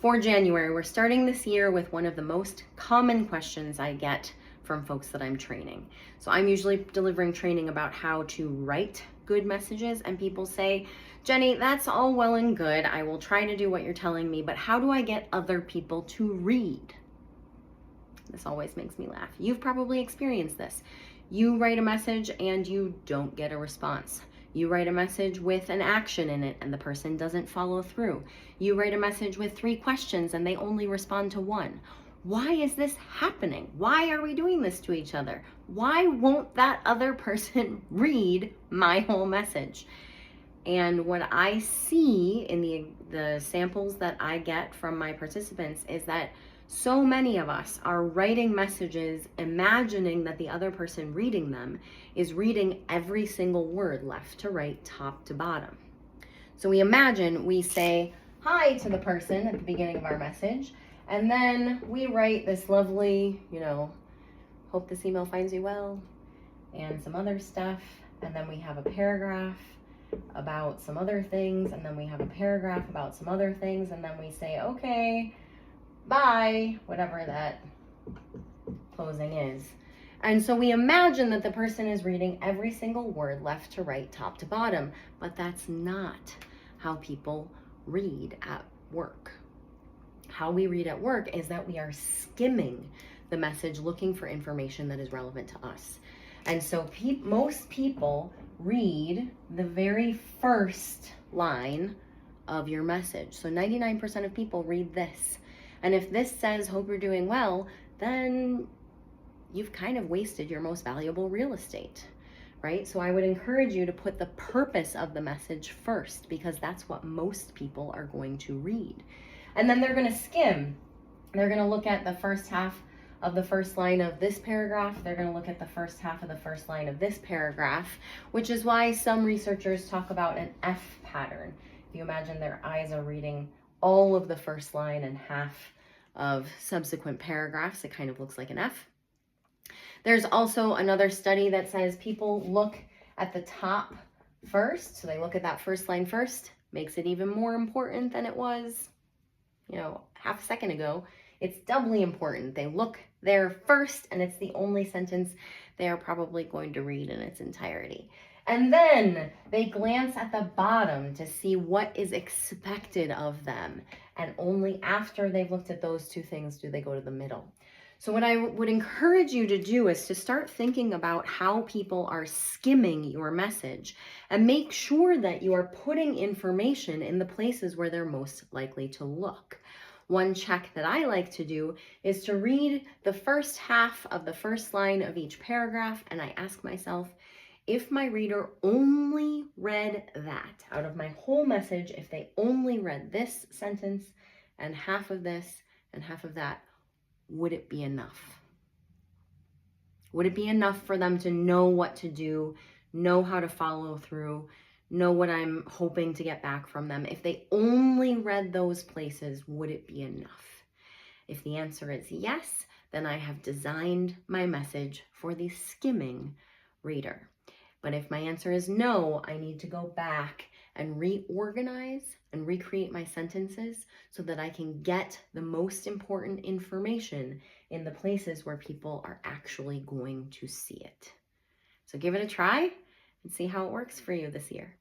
For January, we're starting this year with one of the most common questions I get from folks that I'm training. So I'm usually delivering training about how to write good messages, and people say, Jenny, that's all well and good. I will try to do what you're telling me, but how do I get other people to read? This always makes me laugh. You've probably experienced this. You write a message and you don't get a response. You write a message with an action in it and the person doesn't follow through. You write a message with 3 questions and they only respond to 1. Why is this happening? Why are we doing this to each other? Why won't that other person read my whole message? And what I see in the samples that I get from my participants is that so many of us are writing messages imagining that the other person reading them is reading every single word left to right, top to bottom. So we imagine we say hi to the person at the beginning of our message, and then we write this lovely, hope this email finds you well, and some other stuff, and then we have a paragraph about some other things, and then we have a paragraph about some other things, and then we say, okay, bye, whatever that closing is. And so we imagine that the person is reading every single word left to right, top to bottom, but that's not how people read at work. How we read at work is that we are skimming the message looking for information that is relevant to us. And so most people read the very first line of your message. So 99% of people read this. And if this says, hope you're doing well, then you've kind of wasted your most valuable real estate, right? So I would encourage you to put the purpose of the message first, because that's what most people are going to read. And then they're going to skim. They're going to look at the first half of the first line of this paragraph. They're going to look at the first half of the first line of this paragraph, which is why some researchers talk about an F pattern. If you imagine their eyes are reading all of the first line and half of subsequent paragraphs, it kind of looks like an F. There's also another study that says people look at the top first. So they look at that first line first, makes it even more important than it was, half a second ago. It's doubly important. They look there first, and it's the only sentence they are probably going to read in its entirety. And then they glance at the bottom to see what is expected of them. And only after they've looked at those 2 things do they go to the middle. So what I would encourage you to do is to start thinking about how people are skimming your message, and make sure that you are putting information in the places where they're most likely to look. One check that I like to do is to read the first half of the first line of each paragraph, and I ask myself, if my reader only read that out of my whole message, if they only read this sentence and half of this and half of that, would it be enough? Would it be enough for them to know what to do, know how to follow through, know what I'm hoping to get back from them? If they only read those places, would it be enough? If the answer is yes, then I have designed my message for the skimming reader. But if my answer is no, I need to go back and reorganize and recreate my sentences so that I can get the most important information in the places where people are actually going to see it. So give it a try and see how it works for you this year.